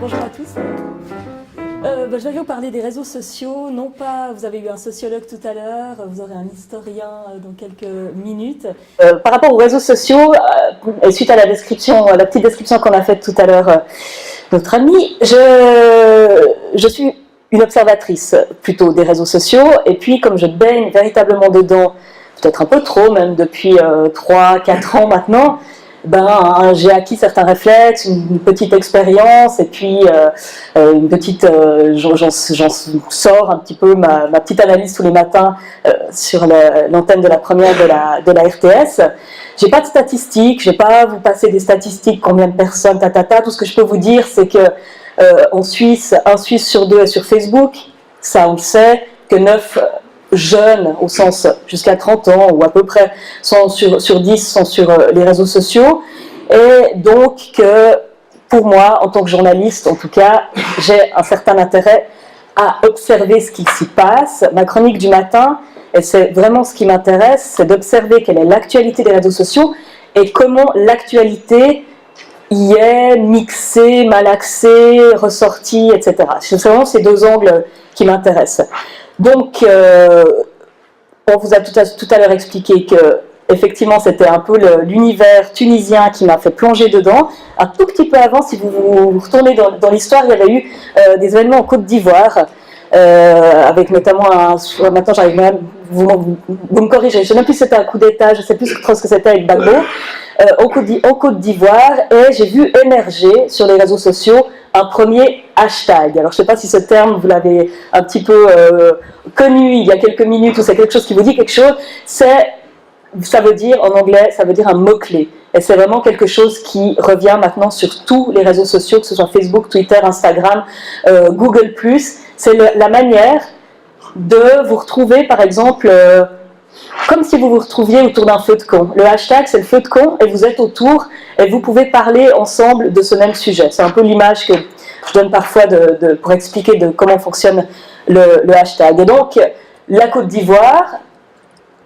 Bonjour à tous. Je vais vous parler des réseaux sociaux. Non pas, vous avez eu un sociologue tout à l'heure, vous aurez un historien dans quelques minutes. Par rapport aux réseaux sociaux, et suite à la petite description qu'on a faite tout à l'heure, notre ami, je suis une observatrice plutôt des réseaux sociaux, et puis comme je baigne véritablement dedans, peut-être un peu trop même depuis 3-4 ans maintenant, j'ai acquis certains réflexes, une petite expérience, et puis une petite, j'en sors un petit peu ma petite analyse tous les matins sur l'antenne de la première de la RTS. J'ai pas de statistiques, je vais pas vous passer des statistiques, combien de personnes, tout ce que je peux vous dire, c'est que en Suisse, un Suisse sur 2 est sur Facebook, ça on le sait, que 9 jeunes, au sens jusqu'à 30 ans ou à peu près, sur 10 sont sur les réseaux sociaux, et donc que pour moi, en tant que journaliste en tout cas, j'ai un certain intérêt à observer ce qui s'y passe. Ma chronique du matin, et c'est vraiment ce qui m'intéresse, c'est d'observer quelle est l'actualité des réseaux sociaux et comment l'actualité y est mixée, malaxée, ressortie, etc. C'est vraiment ces deux angles qui m'intéressent. Donc, on vous a tout à l'heure expliqué que, effectivement, c'était un peu l'univers tunisien qui m'a fait plonger dedans. Un tout petit peu avant, si vous retournez dans l'histoire, il y avait eu des événements en Côte d'Ivoire, avec notamment maintenant j'arrive même, vous me corrigez, je ne sais même plus si c'était un coup d'État, je ne sais plus trop ce que c'était avec Gbagbo, en Côte d'Ivoire, et j'ai vu émerger sur les réseaux sociaux un premier hashtag. Alors je ne sais pas si ce terme vous l'avez un petit peu connu il y a quelques minutes, ou c'est quelque chose qui vous dit quelque chose. Ça veut dire, en anglais, ça veut dire un mot-clé. Et c'est vraiment quelque chose qui revient maintenant sur tous les réseaux sociaux, que ce soit Facebook, Twitter, Instagram, Google+. C'est la manière de vous retrouver, par exemple, comme si vous vous retrouviez autour d'un feu de camp. Le hashtag, c'est le feu de camp, et vous êtes autour, et vous pouvez parler ensemble de ce même sujet. C'est un peu l'image que je donne parfois pour expliquer comment fonctionne le hashtag. Et donc, la Côte d'Ivoire,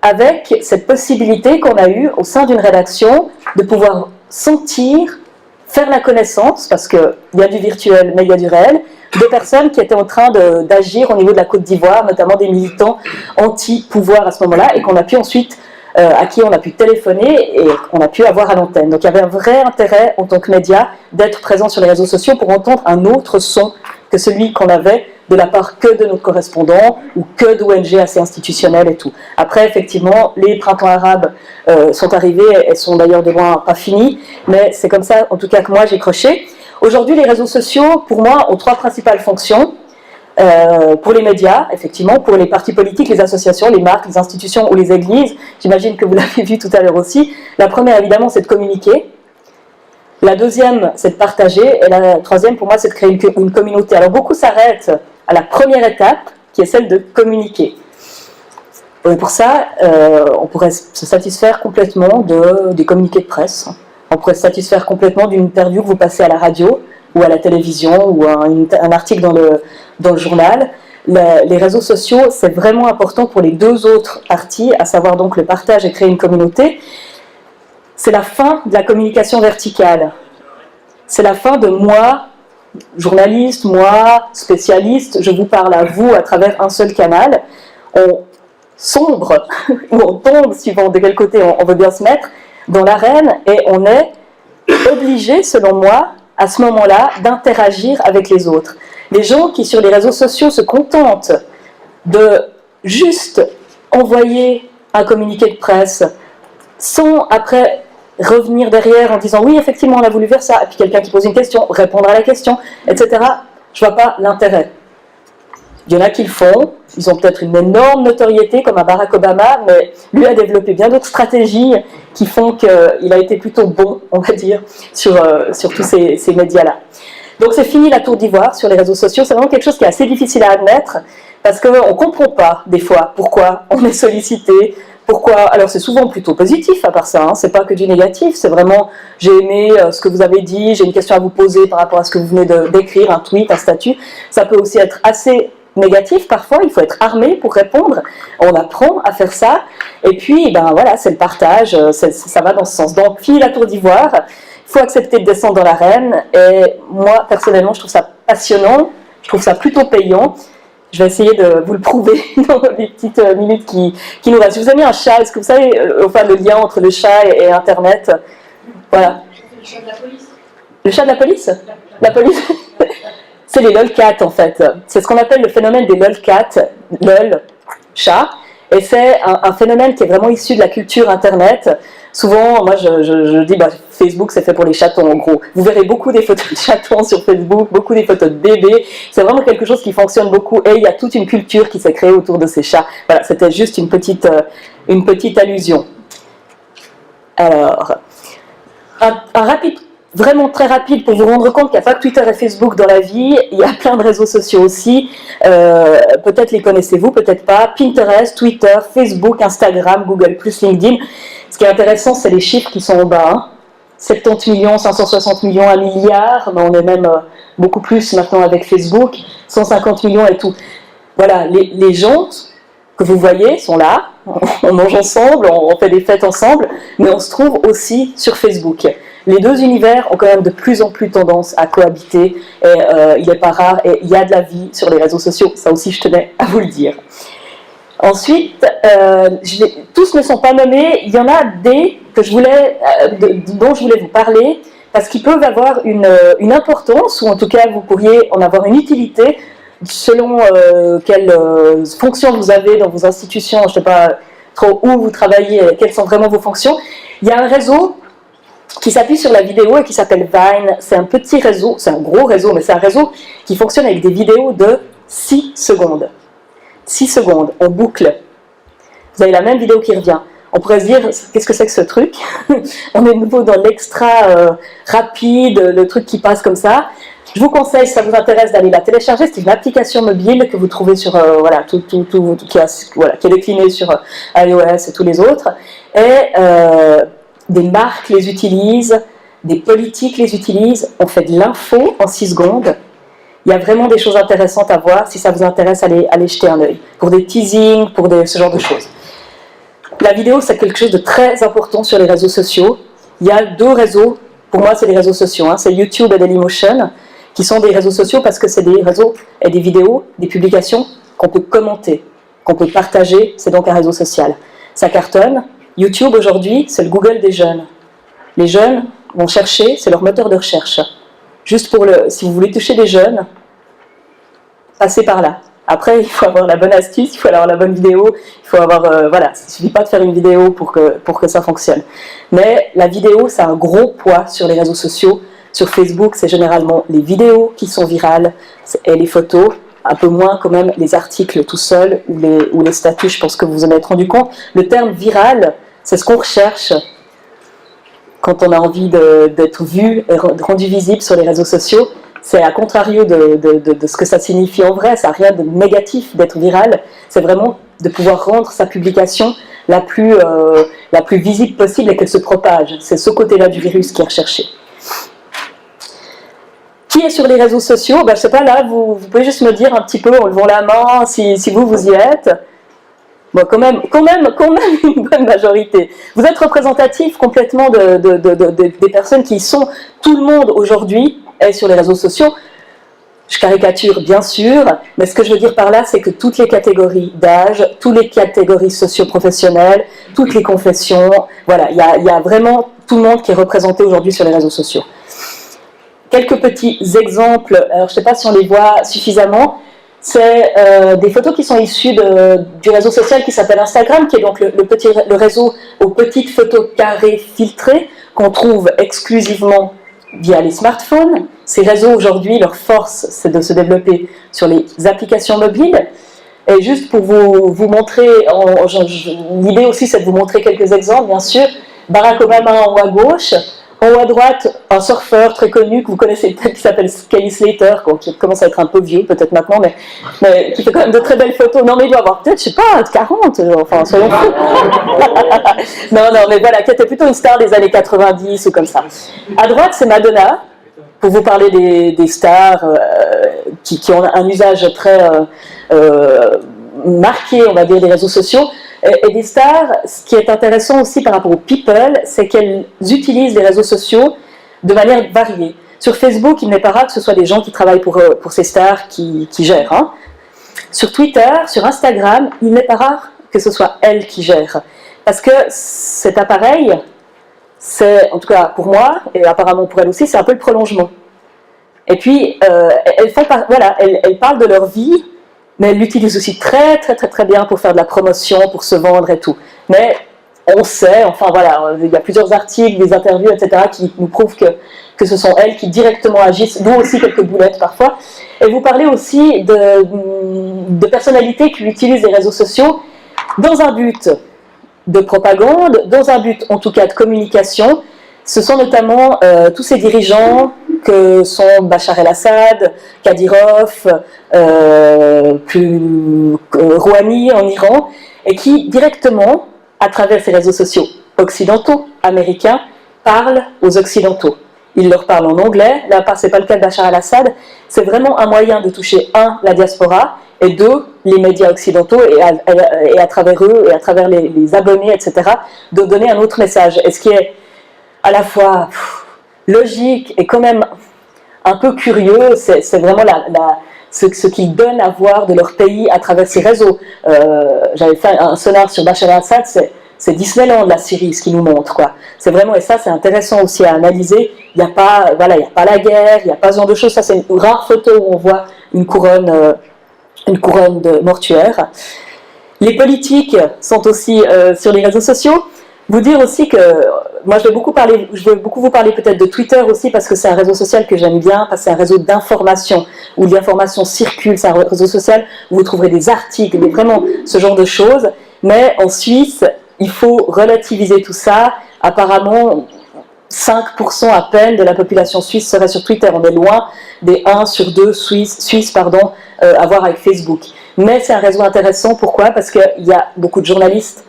avec cette possibilité qu'on a eue au sein d'une rédaction de pouvoir sentir, faire la connaissance, parce qu'il y a du virtuel, mais il y a du réel, de personnes qui étaient en train d'agir au niveau de la Côte d'Ivoire, notamment des militants anti-pouvoir à ce moment-là, et qu'on a pu ensuite, à qui on a pu téléphoner et qu'on a pu avoir à l'antenne. Donc il y avait un vrai intérêt en tant que média d'être présent sur les réseaux sociaux pour entendre un autre son que celui qu'on avait de la part que de nos correspondants ou que d'ONG assez institutionnelles et tout. Après, effectivement, les printemps arabes sont arrivés, elles sont d'ailleurs de loin pas finies, mais c'est comme ça, en tout cas, que moi j'ai croché. Aujourd'hui, les réseaux sociaux, pour moi, ont 3 principales fonctions. Pour les médias, effectivement, pour les partis politiques, les associations, les marques, les institutions ou les églises, j'imagine que vous l'avez vu tout à l'heure aussi. La première, évidemment, c'est de communiquer. La deuxième, c'est de partager. Et la troisième, pour moi, c'est de créer une communauté. Alors, beaucoup s'arrêtent à la première étape, qui est celle de communiquer. Et pour ça, on pourrait se satisfaire complètement des communiqués de presse. On pourrait se satisfaire complètement d'une interview que vous passez à la radio, ou à la télévision, ou un article dans le journal. Les réseaux sociaux, c'est vraiment important pour les 2 autres parties, à savoir donc le partage et créer une communauté. C'est la fin de la communication verticale. C'est la fin de moi, journaliste, moi, spécialiste, je vous parle à vous à travers un seul canal. On sombre, ou on tombe, suivant de quel côté on veut bien se mettre, dans l'arène, et on est obligé, selon moi, à ce moment-là, d'interagir avec les autres. Les gens qui, sur les réseaux sociaux, se contentent de juste envoyer un communiqué de presse, sans après revenir derrière en disant « oui, effectivement, on a voulu faire ça », et puis quelqu'un qui pose une question, répondre à la question, etc. Je ne vois pas l'intérêt. Il y en a qui le font, ils ont peut-être une énorme notoriété comme à Barack Obama, mais lui a développé bien d'autres stratégies qui font qu'il a été plutôt bon, on va dire, sur tous ces médias-là. Donc c'est fini la tour d'ivoire sur les réseaux sociaux, c'est vraiment quelque chose qui est assez difficile à admettre, parce qu'on ne comprend pas, des fois, pourquoi on est sollicité, pourquoi. Alors c'est souvent plutôt positif à part ça, c'est pas que du négatif, c'est vraiment j'ai aimé ce que vous avez dit, j'ai une question à vous poser par rapport à ce que vous venez d'écrire, un tweet, un statut. Ça peut aussi être assez négatif, parfois il faut être armé pour répondre, on apprend à faire ça, et puis ben voilà, c'est le partage, ça va dans ce sens. Donc fini la tour d'ivoire, il faut accepter de descendre dans l'arène, et moi personnellement je trouve ça passionnant, je trouve ça plutôt payant. Je vais essayer de vous le prouver dans les petites minutes qui nous restent. Je vous ai mis un chat, est-ce que vous savez enfin, le lien entre le chat et Internet? Voilà. Le chat de la police. Le chat de la police? La police. C'est les lolcats en fait. C'est ce qu'on appelle le phénomène des lolcats, lol, chat. Et c'est un phénomène qui est vraiment issu de la culture Internet. Souvent, moi je dis, bah, Facebook c'est fait pour les chatons en gros. Vous verrez beaucoup des photos de chatons sur Facebook, beaucoup des photos de bébés. C'est vraiment quelque chose qui fonctionne beaucoup et il y a toute une culture qui s'est créée autour de ces chats. Voilà, c'était juste une petite allusion. Alors, un rapide, vraiment très rapide pour vous rendre compte qu'il n'y a pas que Twitter et Facebook dans la vie, il y a plein de réseaux sociaux aussi, peut-être les connaissez-vous, peut-être pas, Pinterest, Twitter, Facebook, Instagram, Google+, LinkedIn. Ce qui est intéressant, c'est les chiffres qui sont en bas, hein. 70 millions, 560 millions, 1 milliard, mais on est même beaucoup plus maintenant avec Facebook, 150 millions et tout. Voilà, les gens que vous voyez sont là, on mange ensemble, on fait des fêtes ensemble, mais on se trouve aussi sur Facebook. Les deux univers ont quand même de plus en plus tendance à cohabiter, et il n'est pas rare, et il y a de la vie sur les réseaux sociaux, ça aussi je tenais à vous le dire. Ensuite, tous ne sont pas nommés, il y en a des que dont je voulais vous parler, parce qu'ils peuvent avoir une importance, ou en tout cas vous pourriez en avoir une utilité, selon quelle fonction vous avez dans vos institutions, je ne sais pas trop où vous travaillez, quelles sont vraiment vos fonctions. Il y a un réseau qui s'appuie sur la vidéo et qui s'appelle Vine. C'est un petit réseau, c'est un gros réseau, mais c'est un réseau qui fonctionne avec des vidéos de 6 secondes. 6 secondes, on boucle. Vous avez la même vidéo qui revient. On pourrait se dire, qu'est-ce que c'est que ce truc? On est de nouveau dans l'extra rapide, le truc qui passe comme ça. Je vous conseille, si ça vous intéresse, d'aller la télécharger. C'est une application mobile que vous trouvez sur, qui est déclinée sur iOS et tous les autres. Et des marques les utilisent, des politiques les utilisent. On fait de l'info en 6 secondes. Il y a vraiment des choses intéressantes à voir. Si ça vous intéresse, allez jeter un œil. Pour des teasings, pour ce genre de choses. La vidéo, c'est quelque chose de très important sur les réseaux sociaux. Il y a 2 réseaux, pour moi c'est des réseaux sociaux, hein, c'est YouTube et Dailymotion, qui sont des réseaux sociaux parce que c'est des réseaux et des vidéos, des publications qu'on peut commenter, qu'on peut partager, c'est donc un réseau social. Ça cartonne. YouTube aujourd'hui, c'est le Google des jeunes. Les jeunes vont chercher, c'est leur moteur de recherche. Juste si vous voulez toucher des jeunes, passez par là. Après, il faut avoir la bonne astuce, il faut avoir la bonne vidéo, il faut avoir, voilà, il ne suffit pas de faire une vidéo pour que ça fonctionne. Mais la vidéo, ça a un gros poids sur les réseaux sociaux. Sur Facebook, c'est généralement les vidéos qui sont virales et les photos, un peu moins quand même les articles tout seuls ou les statuts, je pense que vous vous en êtes rendu compte. Le terme viral, c'est ce qu'on recherche quand on a envie d'être vu et rendu visible sur les réseaux sociaux. C'est à contrario de ce que ça signifie en vrai, ça n'a rien de négatif d'être viral, c'est vraiment de pouvoir rendre sa publication la plus visible possible et qu'elle se propage. C'est ce côté-là du virus qui est recherché. Qui est sur les réseaux sociaux? Ben, je ne sais pas, là, vous pouvez juste me dire un petit peu en levant la main si vous y êtes. Bon, quand même une bonne majorité. Vous êtes représentatif complètement des personnes qui sont, tout le monde aujourd'hui est sur les réseaux sociaux. Je caricature bien sûr, mais ce que je veux dire par là, c'est que toutes les catégories d'âge, toutes les catégories socio-professionnelles, toutes les confessions, voilà, il y a vraiment tout le monde qui est représenté aujourd'hui sur les réseaux sociaux. Quelques petits exemples, alors je ne sais pas si on les voit suffisamment, c'est des photos qui sont issues du réseau social qui s'appelle Instagram, qui est donc le réseau aux petites photos carrées filtrées qu'on trouve exclusivement via les smartphones. Ces réseaux aujourd'hui, leur force, c'est de se développer sur les applications mobiles. Et juste pour vous montrer, l'idée aussi c'est de vous montrer quelques exemples, bien sûr. Barack Obama en haut à gauche. En haut à droite, un surfeur très connu que vous connaissez peut-être qui s'appelle Kelly Slater, qui commence à être un peu vieux peut-être maintenant, mais qui fait quand même de très belles photos. Non mais il doit avoir peut-être, je sais pas, 40, enfin soyons fous. non mais voilà, qui était plutôt une star des années 90 ou comme ça. À droite c'est Madonna, pour vous parler des stars qui ont un usage très marqué, on va dire, des réseaux sociaux. Et des stars, ce qui est intéressant aussi par rapport aux people, c'est qu'elles utilisent les réseaux sociaux de manière variée. Sur Facebook, il n'est pas rare que ce soit des gens qui travaillent pour ces stars qui gèrent. Hein. Sur Twitter, sur Instagram, il n'est pas rare que ce soit elles qui gèrent. Parce que cet appareil, c'est, en tout cas pour moi, et apparemment pour elles aussi, c'est un peu le prolongement. Et puis, elles parlent de leur vie, mais elles l'utilisent aussi très bien pour faire de la promotion, pour se vendre et tout. Mais on sait, enfin voilà, il y a plusieurs articles, des interviews, etc., qui nous prouvent que ce sont elles qui directement agissent, d'où aussi quelques boulettes parfois. Et vous parlez aussi de personnalités qui utilisent les réseaux sociaux dans un but de propagande, dans un but en tout cas de communication. Ce sont notamment tous ces dirigeants que sont Bachar el-Assad, Kadyrov, Rouhani en Iran, et qui directement, à travers ces réseaux sociaux occidentaux, américains, parlent aux occidentaux. Ils leur parlent en anglais, là c'est pas le cas de Bachar el-Assad, c'est vraiment un moyen de toucher, un, la diaspora, et deux, les médias occidentaux, et à travers eux, et à travers les abonnés, etc., de donner un autre message. Et ce qui est à la fois logique et quand même un peu curieux, c'est vraiment ce qu'ils donnent à voir de leur pays à travers ces réseaux. J'avais fait un sonar sur Bachar el-Assad, c'est Disneyland, la Syrie, ce qu'ils nous montre, quoi. C'est vraiment, et ça c'est intéressant aussi à analyser. Il n'y a pas la guerre, il n'y a pas ce genre de choses. Ça c'est une rare photo où on voit une couronne de mortuaire. Les politiques sont aussi sur les réseaux sociaux. Vous dire aussi que moi je vais beaucoup vous parler peut-être de Twitter aussi, parce que c'est un réseau social que j'aime bien, parce que c'est un réseau d'information où l'information circule. C'est un réseau social où vous trouverez des articles, vraiment ce genre de choses. Mais en Suisse, il faut relativiser tout ça. Apparemment, 5% à peine de la population suisse serait sur Twitter. On est loin des 1 sur 2 Suisses à voir avec Facebook. Mais c'est un réseau intéressant. Pourquoi ? Parce qu'il y a beaucoup de journalistes,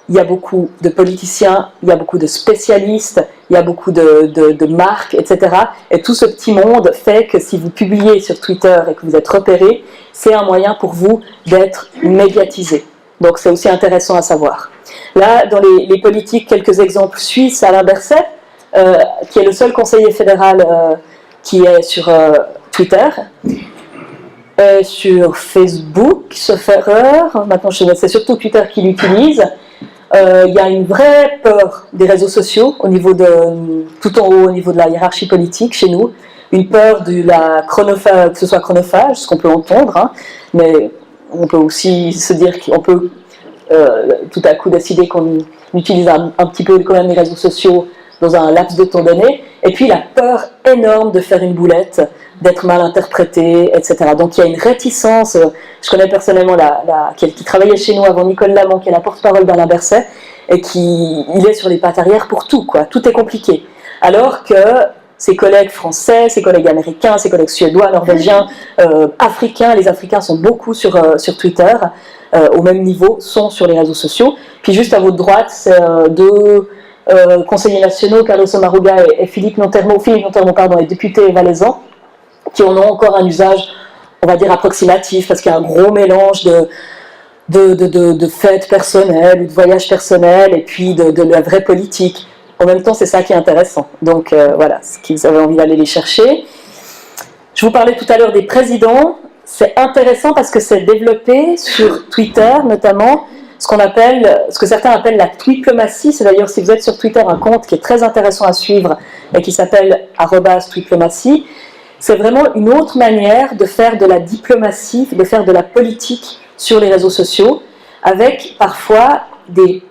il y a beaucoup de politiciens, il y a beaucoup de spécialistes, il y a beaucoup de marques, etc. Et tout ce petit monde fait que si vous publiez sur Twitter et que vous êtes repéré, c'est un moyen pour vous d'être médiatisé. Donc c'est aussi intéressant à savoir. Là, dans les politiques, quelques exemples suisses. Alain Berset, qui est le seul conseiller fédéral qui est sur Twitter, sur Facebook, sauf erreur. Maintenant, c'est surtout Twitter qui l'utilise. Il y a une vraie peur des réseaux sociaux tout en haut au niveau de la hiérarchie politique chez nous. Une peur de que ce soit chronophage, ce qu'on peut entendre, hein, mais on peut aussi se dire qu'on peut tout à coup décider qu'on utilise un petit peu quand même les réseaux sociaux dans un laps de temps donné, et puis la peur énorme de faire une boulette, d'être mal interprété, etc. Donc il y a une réticence. Je connais personnellement qui travaillait chez nous avant, Nicole Lamont, qui est la porte-parole d'Alain Berset, et il est sur les pattes arrière pour tout, quoi. Tout est compliqué. Alors que ses collègues français, ses collègues américains, ses collègues suédois, norvégiens, africains, les Africains sont beaucoup sur Twitter, au même niveau, sont sur les réseaux sociaux. Puis juste à votre droite, c'est deux conseillers nationaux, Carlos Maruga et Philippe Montermo, est député valaisan, qui en ont encore un usage, on va dire, approximatif, parce qu'il y a un gros mélange de fêtes personnelles ou de voyages personnels, et puis de la vraie politique. En même temps, c'est ça qui est intéressant. Donc voilà, ce qu'ils avaient envie d'aller les chercher. Je vous parlais tout à l'heure des présidents. C'est intéressant parce que c'est développé sur Twitter, notamment, ce que certains appellent la tweetplomatie. C'est d'ailleurs, si vous êtes sur Twitter, un compte qui est très intéressant à suivre et qui s'appelle @tweetplomatie. C'est vraiment une autre manière de faire de la diplomatie, de faire de la politique sur les réseaux sociaux, avec parfois des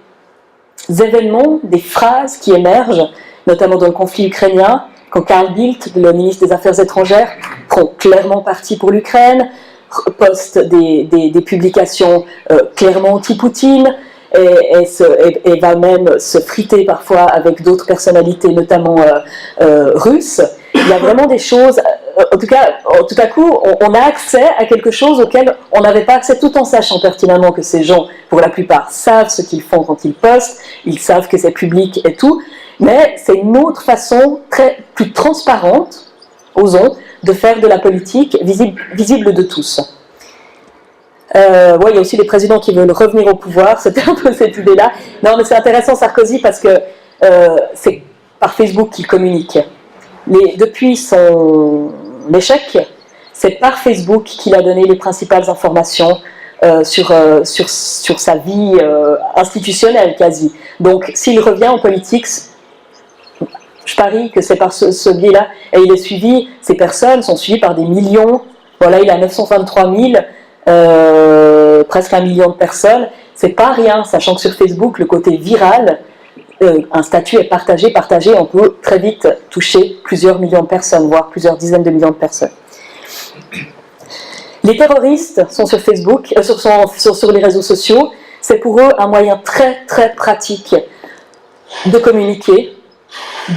événements, des phrases qui émergent, notamment dans le conflit ukrainien, quand Carl Bildt, le ministre des Affaires étrangères, prend clairement parti pour l'Ukraine, poste des publications clairement anti-Poutine, et va même se friter parfois avec d'autres personnalités, notamment russes. Il y a vraiment des choses, en tout cas, tout à coup, on a accès à quelque chose auquel on n'avait pas accès, tout en sachant pertinemment que ces gens, pour la plupart, savent ce qu'ils font quand ils postent, ils savent que c'est public et tout, mais c'est une autre façon plus transparente, osons, de faire de la politique visible de tous. Ouais, il y a aussi des présidents qui veulent revenir au pouvoir, c'était un peu cette idée-là. Non, mais c'est intéressant Sarkozy parce que c'est par Facebook qu'il communique. Mais depuis son échec, c'est par Facebook qu'il a donné les principales informations sur sa vie institutionnelle quasi. Donc s'il revient en politique, je parie que c'est par ce biais-là. Et il est suivi, ces personnes sont suivies par des millions. Voilà, il a 923 000, presque 1 million de personnes. C'est pas rien, sachant que sur Facebook, le côté viral, un statut est partagé, on peut très vite toucher plusieurs millions de personnes, voire plusieurs dizaines de millions de personnes. Les terroristes sont sur Facebook, sur les réseaux sociaux. C'est pour eux un moyen très très pratique de communiquer,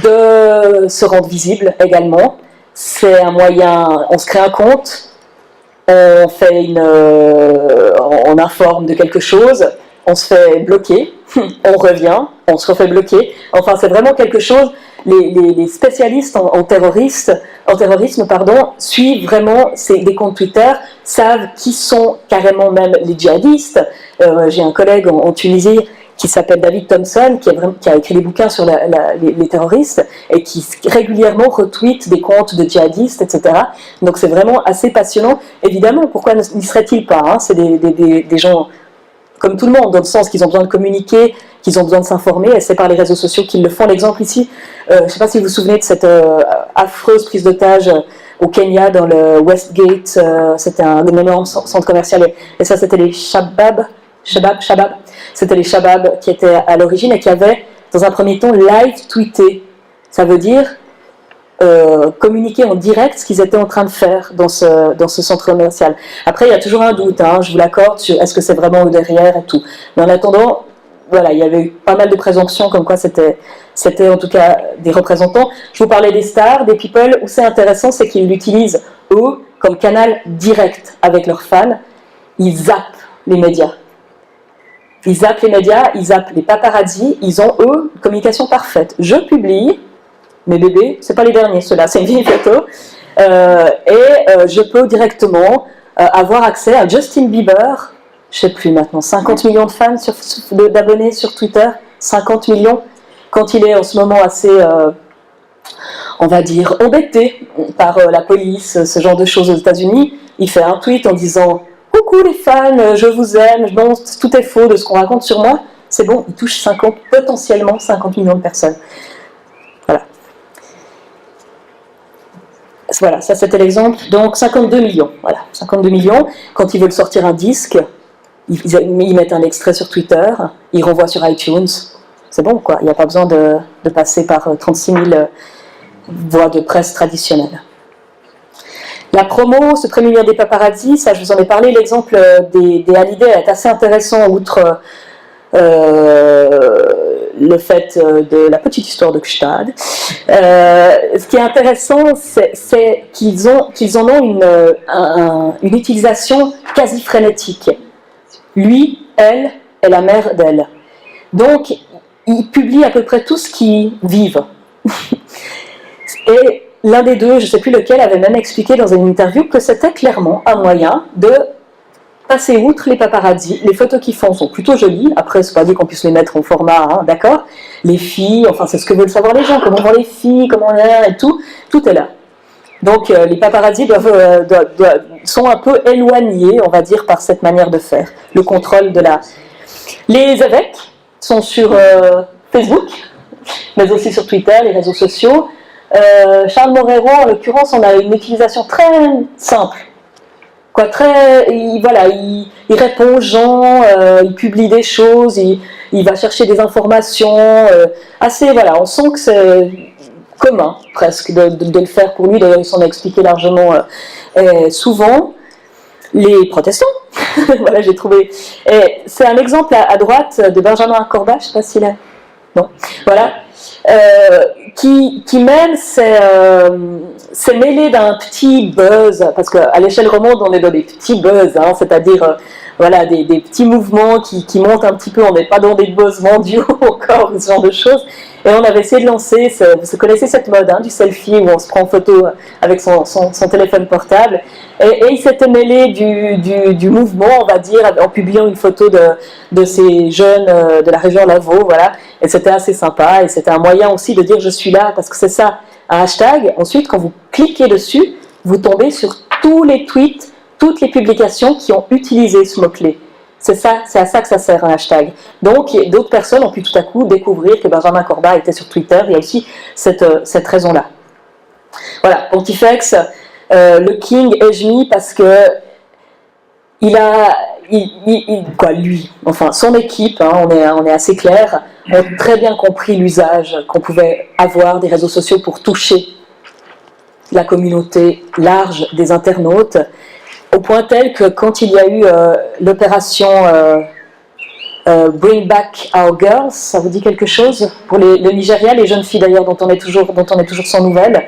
de se rendre visible également. C'est un moyen, on se crée un compte, on informe de quelque chose, on se fait bloquer, on revient, on se refait bloquer. Enfin, c'est vraiment quelque chose. Les spécialistes en terrorisme, suivent vraiment des comptes Twitter, savent qui sont carrément même les djihadistes. J'ai un collègue en Tunisie qui s'appelle David Thompson, qui a écrit des bouquins sur les terroristes et qui régulièrement retweet des comptes de djihadistes, etc. Donc c'est vraiment assez passionnant. Évidemment, pourquoi n'y serait-il pas, hein? C'est des gens comme tout le monde, dans le sens qu'ils ont besoin de communiquer, qu'ils ont besoin de s'informer, et c'est par les réseaux sociaux qu'ils le font. L'exemple ici, je ne sais pas si vous vous souvenez de cette affreuse prise d'otage au Kenya, dans le Westgate, c'était un énorme centre commercial, et ça c'était les Shabab, c'était les Shabab qui étaient à l'origine et qui avaient, dans un premier temps, live tweeté. Ça veut dire communiquer en direct ce qu'ils étaient en train de faire dans ce centre commercial. Après, il y a toujours un doute, hein, je vous l'accorde, sur est-ce que c'est vraiment eux derrière et tout. Mais en attendant, voilà, il y avait eu pas mal de présomptions comme quoi c'était en tout cas des représentants. Je vous parlais des stars, des people, où c'est intéressant, c'est qu'ils l'utilisent, eux, comme canal direct avec leurs fans. Ils zappent les médias. Ils zappent les médias, ils zappent les paparazzis, ils ont, eux, une communication parfaite. Je publie mes bébés, c'est pas les derniers, ceux-là, c'est une vieille photo, je peux directement avoir accès à Justin Bieber, je sais plus maintenant, 50 millions de fans, d'abonnés sur Twitter, 50 millions, quand il est en ce moment assez, on va dire, embêté par la police, ce genre de choses aux États-Unis, il fait un tweet en disant « Coucou les fans, je vous aime, non, tout est faux de ce qu'on raconte sur moi », c'est bon, il touche potentiellement 50 millions de personnes. Voilà, ça c'était l'exemple. Donc 52 millions, voilà, 52 millions. Quand ils veulent sortir un disque, ils mettent un extrait sur Twitter, ils renvoient sur iTunes. C'est bon, quoi. Il n'y a pas besoin de passer par 36 000 voies de presse traditionnelles. La promo, se prémunir des paparazzi, ça je vous en ai parlé. L'exemple des Hallyday est assez intéressant, outre le fait de la petite histoire de Gstaad. Ce qui est intéressant, c'est qu'ils en ont une utilisation quasi frénétique. Lui, elle est la mère d'elle. Donc, ils publient à peu près tout ce qu'ils vivent. Et l'un des deux, je ne sais plus lequel, avait même expliqué dans une interview que c'était clairement un moyen de passer outre les paparazzi. Les photos qu'ils font sont plutôt jolies. Après, c'est pas dit qu'on puisse les mettre en format, hein, d'accord. Les filles, enfin, c'est ce que veulent savoir les gens, comment vont les filles, comment on est, et tout est là. Donc, les paparazzi sont un peu éloignés, on va dire, par cette manière de faire. Le contrôle de la... Les évêques sont sur Facebook, mais aussi sur Twitter, les réseaux sociaux. Charles Morero, en l'occurrence, on a une utilisation très simple. Quoi, il répond aux gens, il publie des choses, il va chercher des informations, assez, voilà, on sent que c'est commun, presque, de le faire pour lui. D'ailleurs, il s'en a expliqué largement souvent. Les protestants, voilà, j'ai trouvé. Et c'est un exemple à droite de Benjamin Corbat, je ne sais pas s'il est... Non, voilà. Qui même s'est mêlé d'un petit buzz, parce qu'à l'échelle romande on est dans des petits buzz, hein, c'est-à-dire voilà, des petits mouvements qui montent un petit peu, on n'est pas dans des buzz mondiaux encore, ce genre de choses. Et on avait essayé de lancer, vous connaissez cette mode du selfie où on se prend en photo avec son téléphone portable. Et il s'était mêlé du mouvement, on va dire, en publiant une photo de ces jeunes de la région Lavaux, voilà. Et c'était assez sympa, et c'était un moyen aussi de dire je suis là, parce que c'est ça, un hashtag. Ensuite, quand vous cliquez dessus, vous tombez sur tous les tweets, toutes les publications qui ont utilisé ce mot-clé. C'est à ça que ça sert un hashtag. Donc, d'autres personnes ont pu tout à coup découvrir que Benjamin Corbat était sur Twitter. Il y a aussi cette raison-là. Voilà, Pontifex, le King est mis parce que son équipe, on est assez clair, ont très bien compris l'usage qu'on pouvait avoir des réseaux sociaux pour toucher la communauté large des internautes, au point tel que quand il y a eu l'opération Bring Back Our Girls, ça vous dit quelque chose? Pour le Nigeria, les jeunes filles d'ailleurs dont on est toujours sans nouvelles,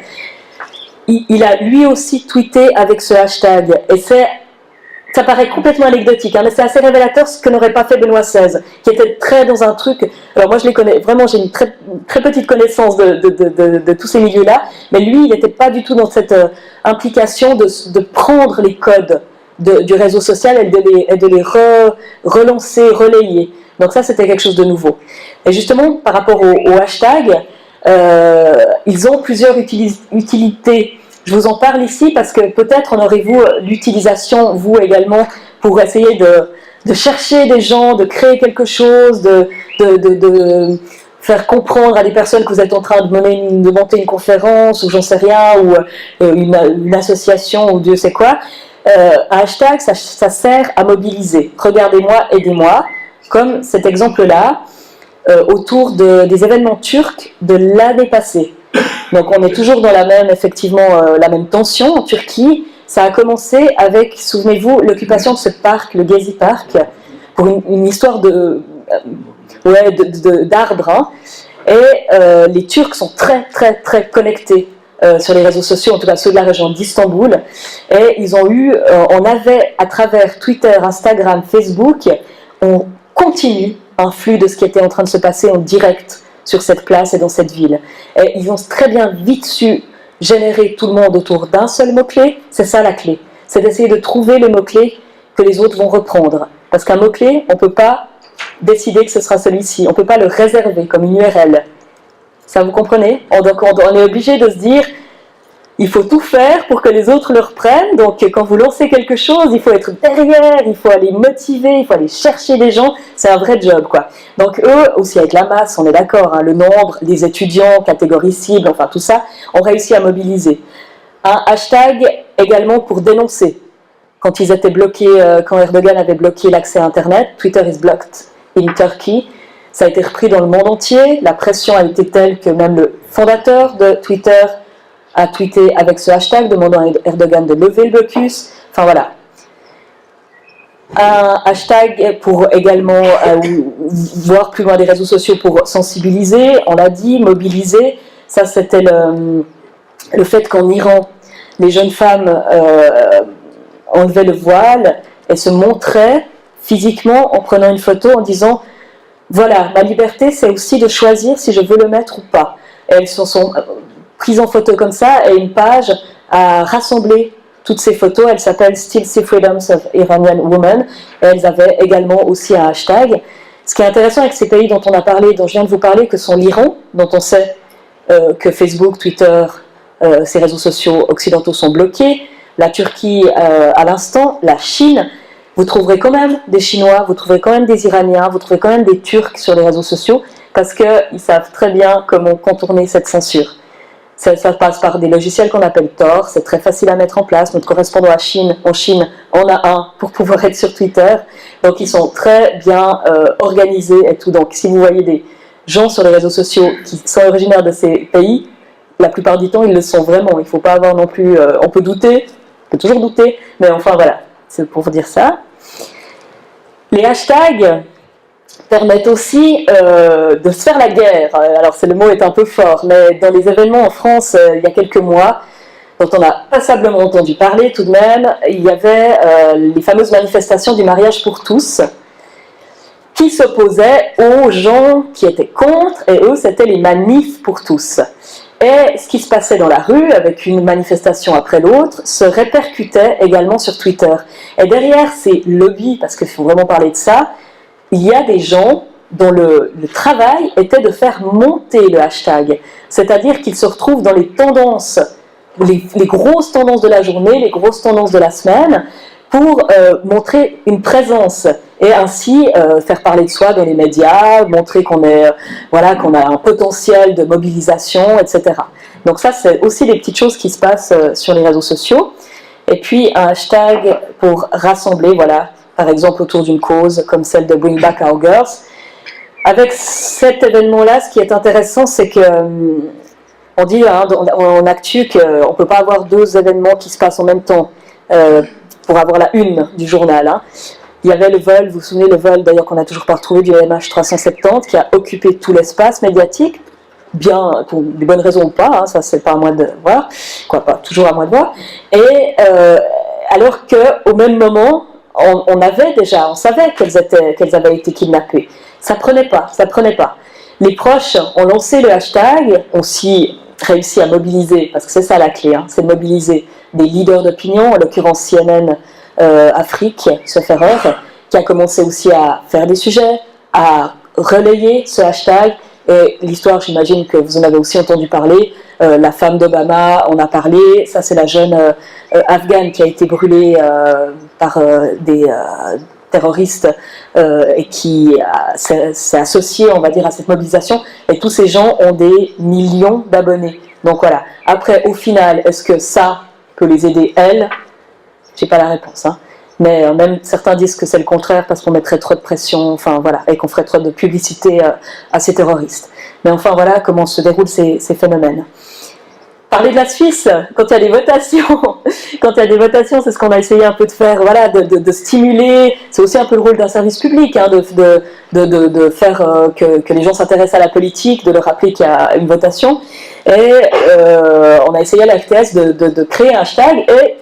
il a lui aussi tweeté avec ce hashtag, et ça paraît complètement anecdotique, mais c'est assez révélateur ce que n'aurait pas fait Benoît XVI, qui était très dans un truc. Alors moi je les connais, vraiment j'ai une très, très petite connaissance de tous ces milieux-là, mais lui il n'était pas du tout dans cette implication de prendre les codes du réseau social et de les relancer, relayer. Donc ça c'était quelque chose de nouveau. Et justement par rapport au hashtag, ils ont plusieurs utilités. Je vous en parle ici parce que peut-être en aurez-vous l'utilisation, vous également, pour essayer de chercher des gens, de créer quelque chose, de faire comprendre à des personnes que vous êtes en train de monter une conférence, ou j'en sais rien, ou une association, ou Dieu sait quoi. Un hashtag, ça sert à mobiliser. Regardez-moi, aidez-moi, comme cet exemple-là, autour des événements turcs de l'année passée. Donc on est toujours dans la même tension en Turquie. Ça a commencé avec, souvenez-vous, l'occupation de ce parc, le Gezi Park, pour une histoire d'arbres. Et les Turcs sont très très très connectés sur les réseaux sociaux, en tout cas ceux de la région d'Istanbul. Et on avait à travers Twitter, Instagram, Facebook, on continue un flux de ce qui était en train de se passer en direct sur cette place et dans cette ville. Et ils ont très bien vite su générer tout le monde autour d'un seul mot-clé. C'est ça la clé. C'est d'essayer de trouver le mot-clé que les autres vont reprendre. Parce qu'un mot-clé, on ne peut pas décider que ce sera celui-ci. On ne peut pas le réserver comme une URL. Ça, vous comprenez? Donc on est obligé de se dire, il faut tout faire pour que les autres le reprennent. Donc quand vous lancez quelque chose, il faut être derrière, il faut aller motiver, il faut aller chercher des gens. C'est un vrai job, quoi. Donc eux, aussi avec la masse, on est d'accord, le nombre, les étudiants, catégories cibles, enfin tout ça, ont réussi à mobiliser. Un hashtag également pour dénoncer. Quand ils étaient bloqués, quand Erdogan avait bloqué l'accès à Internet, Twitter is blocked in Turkey, ça a été repris dans le monde entier. La pression a été telle que même le fondateur de Twitter a tweeté avec ce hashtag, demandant à Erdogan de lever le blocus. Enfin voilà. Un hashtag pour également voir plus loin des réseaux sociaux pour sensibiliser, on l'a dit, mobiliser. Ça c'était le fait qu'en Iran, les jeunes femmes enlevaient le voile et se montraient physiquement en prenant une photo en disant « Voilà, ma liberté c'est aussi de choisir si je veux le mettre ou pas ». Et elles sont prises en photo comme ça, et une page a rassemblé toutes ces photos. Elle s'appelle Still See Freedoms of Iranian Women, et elles avaient également aussi un hashtag. Ce qui est intéressant avec ces pays dont on a parlé, dont je viens de vous parler, que sont l'Iran, dont on sait que Facebook, Twitter, ces réseaux sociaux occidentaux sont bloqués, la Turquie à l'instant, la Chine, vous trouverez quand même des Chinois, vous trouverez quand même des Iraniens, vous trouverez quand même des Turcs sur les réseaux sociaux, parce qu'ils savent très bien comment contourner cette censure. Ça passe par des logiciels qu'on appelle Tor, c'est très facile à mettre en place. Notre correspondant en Chine en a un pour pouvoir être sur Twitter. Donc ils sont très bien organisés et tout. Donc si vous voyez des gens sur les réseaux sociaux qui sont originaires de ces pays, la plupart du temps ils le sont vraiment. Il ne faut pas avoir non plus... on peut douter, on peut toujours douter, mais enfin voilà, c'est pour vous dire ça. Les hashtags permettent aussi de se faire la guerre. Alors le mot est un peu fort, mais dans les événements en France il y a quelques mois, dont on a passablement entendu parler tout de même, il y avait les fameuses manifestations du mariage pour tous, qui s'opposaient aux gens qui étaient contre, et eux, c'était les manifs pour tous. Et ce qui se passait dans la rue, avec une manifestation après l'autre, se répercutait également sur Twitter. Et derrière ces lobbies, parce qu'il faut vraiment parler de ça, il y a des gens dont le travail était de faire monter le hashtag. C'est-à-dire qu'ils se retrouvent dans les tendances, les grosses tendances de la journée, les grosses tendances de la semaine, pour montrer une présence et ainsi faire parler de soi dans les médias, montrer qu'on a un potentiel de mobilisation, etc. Donc ça, c'est aussi des petites choses qui se passent sur les réseaux sociaux. Et puis un hashtag pour rassembler, voilà, par exemple autour d'une cause comme celle de Bring Back Our Girls. Avec cet événement-là, ce qui est intéressant, c'est que on dit en actu qu'on ne peut pas avoir deux événements qui se passent en même temps pour avoir la une du journal. Hein. Il y avait le vol, vous vous souvenez, le vol d'ailleurs qu'on n'a toujours pas retrouvé du MH370 qui a occupé tout l'espace médiatique, bien pour des bonnes raisons ou pas, hein, ça c'est pas à moi de voir, quoi pas, toujours à moi de voir. Et alors qu'au même moment, on savait qu'elles avaient été kidnappées. Ça prenait pas. Les proches ont lancé le hashtag, ont aussi réussi à mobiliser, parce que c'est ça la clé, hein, c'est de mobiliser des leaders d'opinion, en l'occurrence CNN Afrique, sauf erreur, qui a commencé aussi à faire des sujets, à relayer ce hashtag. Et l'histoire, j'imagine que vous en avez aussi entendu parler, la femme d'Obama en a parlé, ça c'est la jeune afghane qui a été brûlée par des terroristes et qui s'est associée, on va dire, à cette mobilisation, et tous ces gens ont des millions d'abonnés. Donc voilà, après au final, est-ce que ça peut les aider elles? J'ai pas la réponse, hein. Mais même certains disent que c'est le contraire parce qu'on mettrait trop de pression, enfin voilà, et qu'on ferait trop de publicité à ces terroristes. Mais enfin voilà comment se déroulent ces phénomènes. Parler de la Suisse, quand il y a des votations, c'est ce qu'on a essayé un peu de faire, voilà, de stimuler. C'est aussi un peu le rôle d'un service public, hein, de faire que les gens s'intéressent à la politique, de leur rappeler qu'il y a une votation. Et on a essayé à la RTS de créer un hashtag et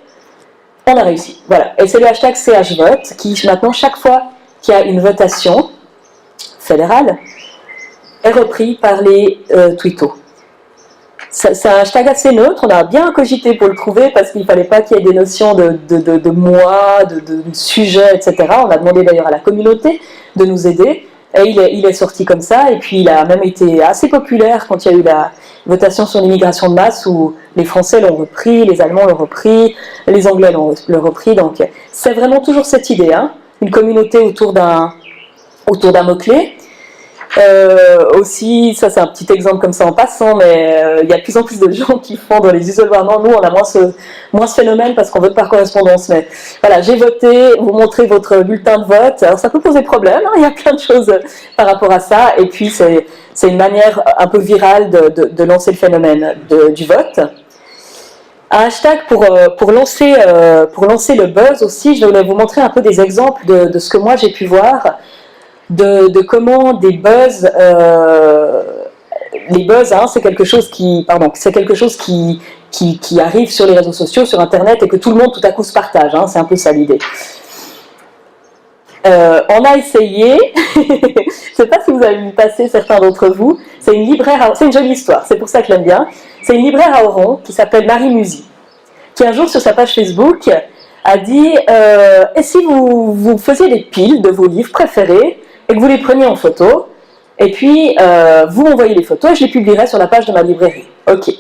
on a réussi. Voilà. Et c'est le hashtag CHVote qui maintenant, chaque fois qu'il y a une votation fédérale, est repris par les twittos. C'est un hashtag assez neutre, on a bien cogité pour le trouver parce qu'il ne fallait pas qu'il y ait des notions de moi, de sujet, etc. On a demandé d'ailleurs à la communauté de nous aider et il est sorti comme ça. Et puis il a même été assez populaire quand il y a eu la votation sur l'immigration de masse où les Français l'ont repris, les Allemands l'ont repris, les Anglais l'ont repris. Donc c'est vraiment toujours cette idée, hein, une communauté autour d'un mot-clé. Aussi, ça c'est un petit exemple comme ça en passant, mais il y a de plus en plus de gens qui font dans les isoloirs. Non, nous on a moins ce phénomène parce qu'on vote par correspondance, mais voilà, j'ai voté, vous montrez votre bulletin de vote. Alors ça peut poser problème, hein, il y a plein de choses par rapport à ça, et puis c'est une manière un peu virale de lancer le phénomène du vote. Un hashtag pour lancer le buzz aussi, je voulais vous montrer un peu des exemples de ce que moi j'ai pu voir. De comment des buzz, les buzz, hein, c'est quelque chose qui arrive sur les réseaux sociaux, sur Internet, et que tout le monde tout à coup se partage, hein, c'est un peu ça l'idée. On a essayé, je ne sais pas si vous avez vu passer certains d'entre vous, c'est une libraire, c'est une jolie histoire, c'est pour ça que je l'aime bien, c'est une libraire à Oran qui s'appelle Marie Musy, qui un jour sur sa page Facebook a dit et si vous faisiez des piles de vos livres préférés et que vous les preniez en photo, et puis vous m'envoyez les photos et je les publierai sur la page de ma librairie. Ok.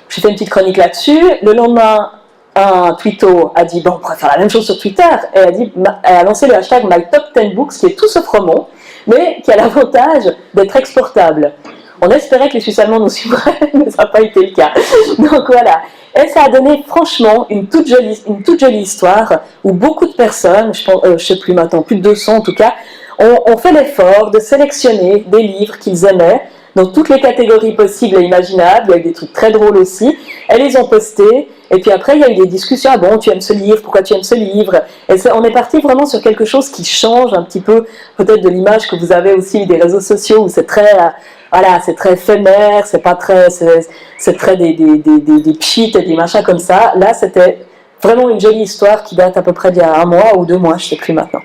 J'ai fait une petite chronique là-dessus. Le lendemain, un twitto a dit, bon, on pourrait faire la même chose sur Twitter. Et elle a lancé le hashtag My Top 10 Books, qui est tout sauf roman, mais qui a l'avantage d'être exportable. On espérait que les Suisses allemands nous suivraient, mais ça n'a pas été le cas. Donc voilà. Et ça a donné franchement une toute jolie histoire où beaucoup de personnes, je ne sais plus maintenant, plus de 200 en tout cas, ont fait l'effort de sélectionner des livres qu'ils aimaient dans toutes les catégories possibles et imaginables, avec des trucs très drôles aussi. Elles les ont postés, et puis après il y a eu des discussions, ah bon, tu aimes ce livre, pourquoi tu aimes ce livre? Et on est parti vraiment sur quelque chose qui change un petit peu peut-être de l'image que vous avez aussi des réseaux sociaux, où c'est très... voilà, c'est très éphémère, c'est pas très, c'est très des pchits et des machins comme ça. Là, c'était vraiment une jolie histoire qui date à peu près d'il y a 1 mois ou 2 mois, je sais plus maintenant.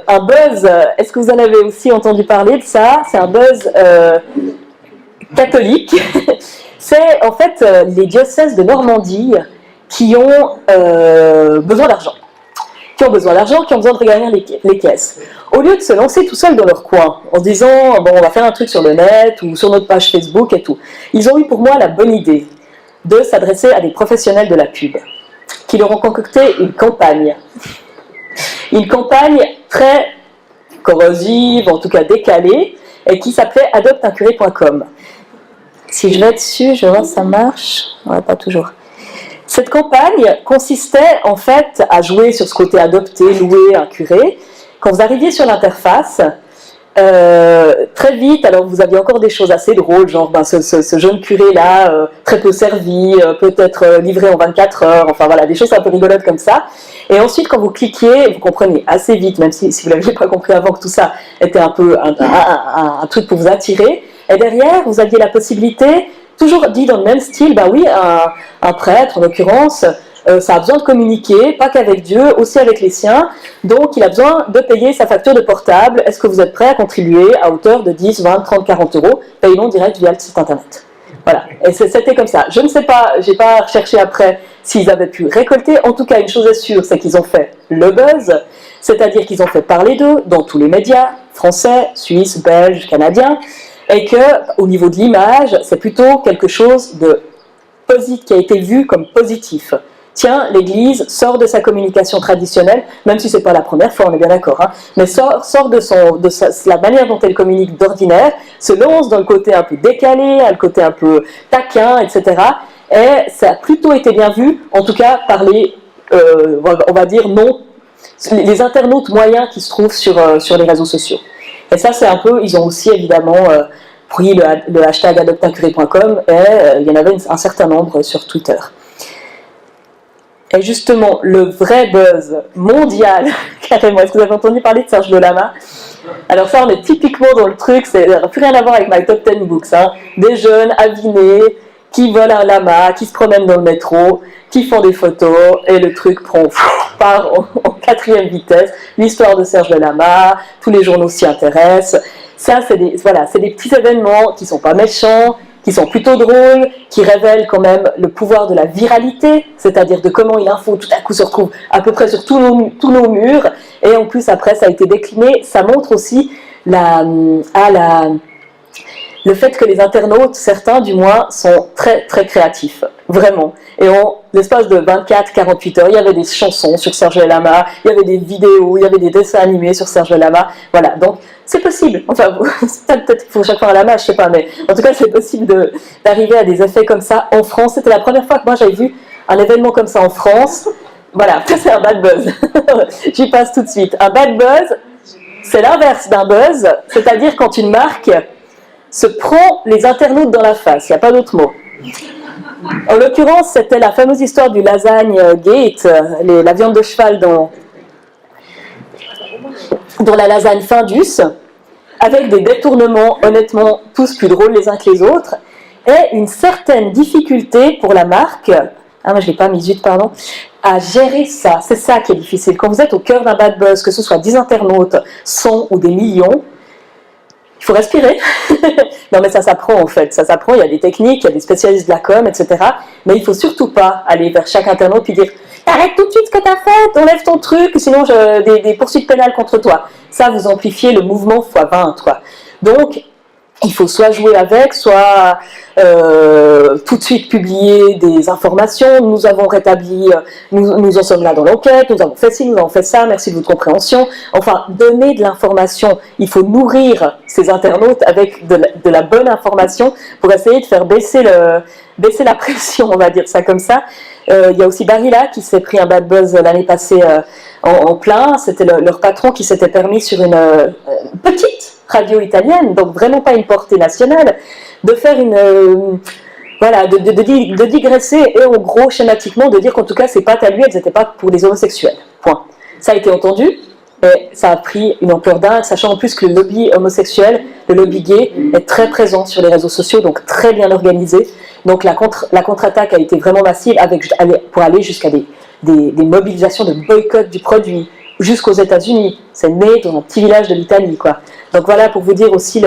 Un buzz, est-ce que vous en avez aussi entendu parler de ça? C'est un buzz catholique. C'est en fait les diocèses de Normandie qui ont besoin d'argent. Qui ont besoin de regagner les caisses. Au lieu de se lancer tout seuls dans leur coin, en se disant, bon, on va faire un truc sur le net ou sur notre page Facebook et tout, ils ont eu pour moi la bonne idée de s'adresser à des professionnels de la pub, qui leur ont concocté une campagne très corrosive, en tout cas décalée, et qui s'appelait adopteuncuré.com. Si je vais dessus, je vois si ça marche. Ouais, pas toujours. Cette campagne consistait en fait à jouer sur ce côté adopter, louer un curé. Quand vous arriviez sur l'interface, très vite, alors vous aviez encore des choses assez drôles, genre ce jeune curé-là, très peu servi, peut-être livré en 24 heures, enfin voilà, des choses un peu rigolotes comme ça. Et ensuite, quand vous cliquiez, vous comprenez assez vite, même si vous ne l'aviez pas compris avant que tout ça était un peu un truc pour vous attirer. Et derrière, vous aviez la possibilité, toujours dit dans le même style, bah oui, un prêtre en l'occurrence, ça a besoin de communiquer, pas qu'avec Dieu, aussi avec les siens, donc il a besoin de payer sa facture de portable. Est-ce que vous êtes prêt à contribuer à hauteur de 10, 20, 30, 40 euros, paiement direct via le site internet? Voilà, et c'était comme ça. Je ne sais pas, j'ai pas recherché après s'ils avaient pu récolter, en tout cas une chose est sûre, c'est qu'ils ont fait le buzz, c'est-à-dire qu'ils ont fait parler d'eux dans tous les médias, français, suisses, belges, canadiens, et qu'au niveau de l'image, c'est plutôt quelque chose de positif, qui a été vu comme positif. Tiens, l'Église sort de sa communication traditionnelle, même si ce n'est pas la première fois, on est bien d'accord, hein, mais sort de la manière dont elle communique d'ordinaire, se lance dans le côté un peu décalé, le côté un peu taquin, etc. Et ça a plutôt été bien vu, en tout cas par les, on va dire, les internautes moyens qui se trouvent sur les réseaux sociaux. Et ça, c'est un peu, ils ont aussi évidemment pris le hashtag adopteuncuré.com et il y en avait un certain nombre sur Twitter. Et justement, le vrai buzz mondial, carrément, est-ce que vous avez entendu parler de Serge Lama? Alors ça, on est typiquement dans le truc, ça n'a plus rien à voir avec My Top 10 Books, hein. Des jeunes avinés qui volent un lama, qui se promènent dans le métro, qui font des photos, et le truc part en 4e vitesse. L'histoire de Serge Lama, tous les journaux s'y intéressent. Ça, c'est des petits événements qui ne sont pas méchants, qui sont plutôt drôles, qui révèlent quand même le pouvoir de la viralité, c'est-à-dire de comment une info tout à coup se retrouve à peu près sur tous nos murs, et en plus après ça a été décliné. Ça montre aussi le fait que les internautes, certains du moins, sont très très créatifs, vraiment. Et en l'espace de 24-48 heures, il y avait des chansons sur Serge Lama, il y avait des vidéos, il y avait des dessins animés sur Serge Lama, voilà, donc c'est possible, enfin, peut-être qu'il faut chaque fois un lama, je sais pas, mais en tout cas c'est possible d'arriver à des effets comme ça en France. C'était la première fois que moi j'avais vu un événement comme ça en France. Voilà, ça c'est un bad buzz, j'y passe tout de suite. Un bad buzz, c'est l'inverse d'un buzz, c'est-à-dire quand une marque se prend les internautes dans la face, il n'y a pas d'autre mot. En l'occurrence, c'était la fameuse histoire du lasagne gate, la viande de cheval dont la lasagne Findus, avec des détournements honnêtement tous plus drôles les uns que les autres, et une certaine difficulté pour la marque, moi je ne l'ai pas mis zut, pardon, à gérer ça. C'est ça qui est difficile. Quand vous êtes au cœur d'un bad buzz, que ce soit 10 internautes, 100 ou des millions, il faut respirer. Non mais ça s'apprend en fait, ça s'apprend, il y a des techniques, il y a des spécialistes de la com, etc. Mais il ne faut surtout pas aller vers chaque internaute et dire « Arrête tout de suite ce que tu as fait, enlève ton truc, sinon des poursuites pénales contre toi. » Ça, vous amplifiez le mouvement x 20, quoi. Donc, il faut soit jouer avec, soit tout de suite publier des informations. Nous avons rétabli, nous en sommes là dans l'enquête, nous avons fait ci, nous avons fait ça, merci de votre compréhension. Enfin, donner de l'information. Il faut nourrir ces internautes avec de la bonne information pour essayer de faire baisser la pression, on va dire ça comme ça. Il y a aussi Barilla qui s'est pris un bad buzz l'année passée en plein. C'était leur patron qui s'était permis sur une petite radio italienne, donc vraiment pas une portée nationale, de faire voilà, de digresser et en gros schématiquement de dire qu'en tout cas ces pâtes à lui, elles n'étaient pas pour les homosexuels. Point. Ça a été entendu et ça a pris une ampleur dingue, sachant en plus que le lobby homosexuel, le lobby gay est très présent sur les réseaux sociaux, donc très bien organisé. Donc la contre-attaque a été vraiment massive pour aller jusqu'à des mobilisations de boycott du produit jusqu'aux États-Unis. C'est né dans un petit village de l'Italie, quoi. Donc voilà pour vous dire aussi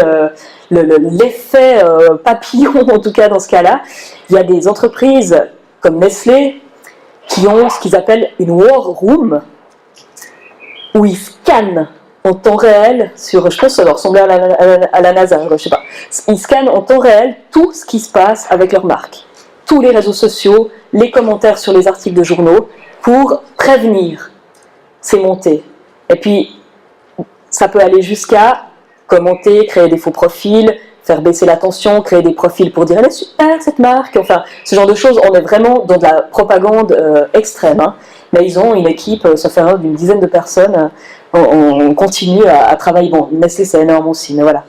l'effet papillon, en tout cas dans ce cas-là. Il y a des entreprises comme Nestlé qui ont ce qu'ils appellent une war room, où ils scannent en temps réel, je pense que ça doit ressembler à la NASA, je sais pas. Ils scannent en temps réel tout ce qui se passe avec leur marque. Tous les réseaux sociaux, les commentaires sur les articles de journaux, pour prévenir ces montées. Et puis, ça peut aller jusqu'à commenter, créer des faux profils, faire baisser la tension, créer des profils pour dire « elle est super cette marque », enfin, ce genre de choses. On est vraiment dans de la propagande extrême, hein. Mais ils ont une équipe, ça fait d'une dizaine de personnes, on continue à travailler. Bon, Nestlé c'est énorme aussi, mais voilà.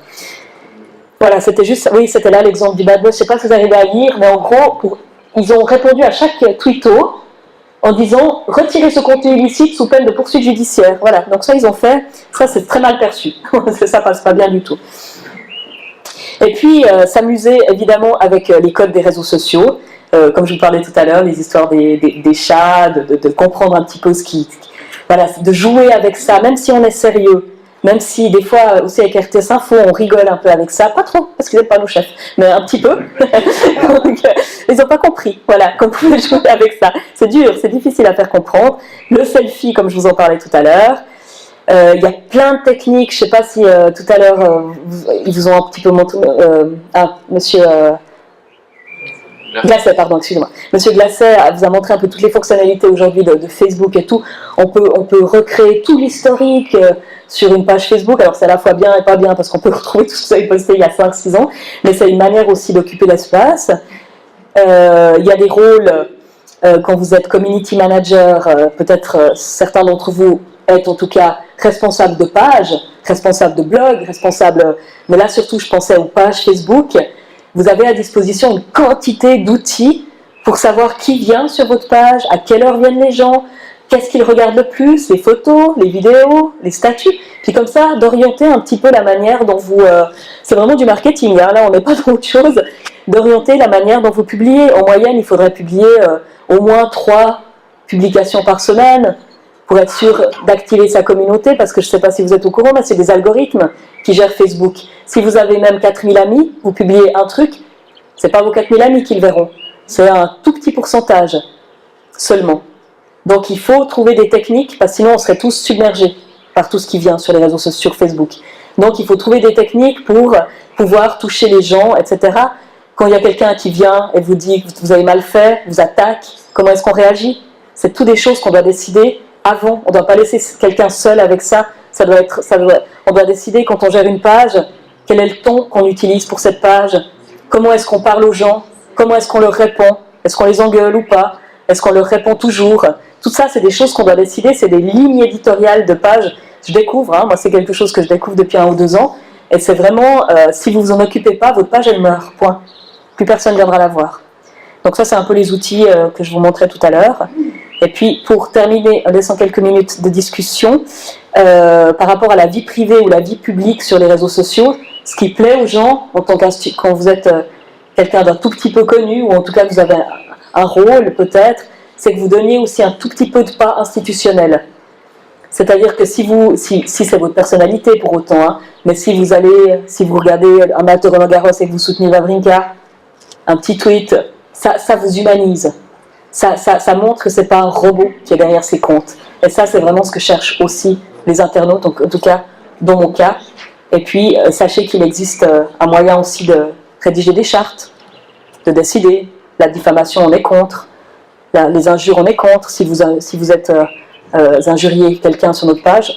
Voilà, c'était juste, oui, c'était là l'exemple du bad buzz, je ne sais pas si vous arrivez à lire, mais en gros, ils ont répondu à chaque tweeto en disant « retirez ce contenu illicite sous peine de poursuite judiciaire ». Voilà, donc ça ils ont fait, ça c'est très mal perçu, ça passe pas bien du tout. Et puis, s'amuser évidemment avec les codes des réseaux sociaux, comme je vous parlais tout à l'heure, les histoires des chats, de comprendre un petit peu voilà, de jouer avec ça, même si on est sérieux, même si des fois aussi avec RTS Info on rigole un peu avec ça, pas trop, parce qu'ils n'êtes pas nos chefs, mais un petit peu. Donc, ils n'ont pas compris, voilà, qu'on pouvait jouer avec ça. C'est dur, c'est difficile à faire comprendre. Le selfie, comme je vous en parlais tout à l'heure. Il y a plein de techniques, je ne sais pas si tout à l'heure ils vous ont un petit peu montré, monsieur Glacet, pardon, excusez-moi. Monsieur Glacet vous a montré un peu toutes les fonctionnalités aujourd'hui de Facebook et tout. On peut recréer tout l'historique sur une page Facebook. Alors c'est à la fois bien et pas bien parce qu'on peut retrouver tout ce que vous avez posté il y a 5-6 ans, mais c'est une manière aussi d'occuper l'espace. Il y a des rôles quand vous êtes community manager, peut-être certains d'entre vous êtes en tout cas responsable de page, responsable de blog, responsable, mais là surtout je pensais aux pages Facebook. Vous avez à disposition une quantité d'outils pour savoir qui vient sur votre page, à quelle heure viennent les gens, qu'est-ce qu'ils regardent le plus, les photos, les vidéos, les statuts, puis comme ça d'orienter un petit peu la manière dont vous... c'est vraiment du marketing, hein, là on n'est pas dans autre chose, d'orienter la manière dont vous publiez. En moyenne, il faudrait publier au moins 3 publications par semaine, pour être sûr d'activer sa communauté, parce que je ne sais pas si vous êtes au courant, mais c'est des algorithmes qui gèrent Facebook. Si vous avez même 4000 amis, vous publiez un truc, ce n'est pas vos 4000 amis qui le verront, c'est un tout petit pourcentage seulement. Donc il faut trouver des techniques, parce que sinon on serait tous submergés par tout ce qui vient sur les réseaux sociaux, sur Facebook. Donc il faut trouver des techniques pour pouvoir toucher les gens, etc. Quand il y a quelqu'un qui vient et vous dit que vous avez mal fait, vous attaque, comment est-ce qu'on réagit? C'est toutes des choses qu'on doit décider avant. On ne doit pas laisser quelqu'un seul avec ça. On doit décider quand on gère une page, quel est le ton qu'on utilise pour cette page, comment est-ce qu'on parle aux gens, comment est-ce qu'on leur répond, est-ce qu'on les engueule ou pas, est-ce qu'on leur répond toujours. Tout ça, c'est des choses qu'on doit décider, c'est des lignes éditoriales de pages. Je découvre, hein, moi c'est quelque chose que je découvre depuis 1 ou 2 ans, et c'est vraiment, si vous vous en occupez pas, votre page elle meurt, point. Plus personne ne viendra la voir. Donc ça c'est un peu les outils que je vous montrais tout à l'heure. Et puis, pour terminer, en laissant quelques minutes de discussion, par rapport à la vie privée ou la vie publique sur les réseaux sociaux, ce qui plaît aux gens, quand vous êtes quelqu'un d'un tout petit peu connu, ou en tout cas vous avez un rôle peut-être, c'est que vous donniez aussi un tout petit peu de pas institutionnel. C'est-à-dire que si c'est votre personnalité pour autant, hein, mais si vous regardez un match de Roland Garros et que vous soutenez Wawrinka, un petit tweet, ça vous humanise. Ça montre que ce n'est pas un robot qui est derrière ses comptes. Et ça, c'est vraiment ce que cherchent aussi les internautes, donc, en tout cas, dans mon cas. Et puis, sachez qu'il existe un moyen aussi de rédiger des chartes, de décider. La diffamation, on est contre. Les injures, on est contre. Si vous êtes injurié quelqu'un sur notre page,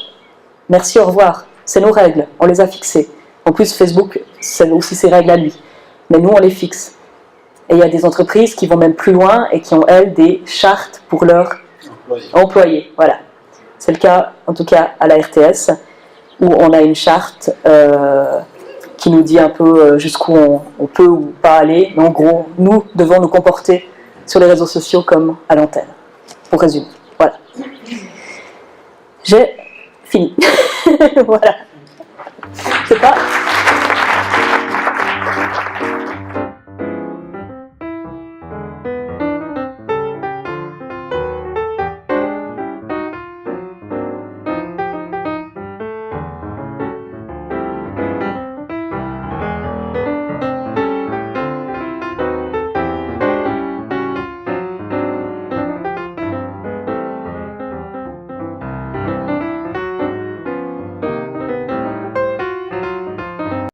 merci, au revoir. C'est nos règles, on les a fixées. En plus, Facebook, c'est aussi ses règles à lui. Mais nous, on les fixe. Et il y a des entreprises qui vont même plus loin et qui ont, elles, des chartes pour leurs employés. Voilà. C'est le cas, en tout cas, à la RTS, où on a une charte qui nous dit un peu jusqu'où on peut ou pas aller. Mais en gros, nous devons nous comporter sur les réseaux sociaux comme à l'antenne. Pour résumer, voilà. J'ai fini. Voilà. Je sais pas.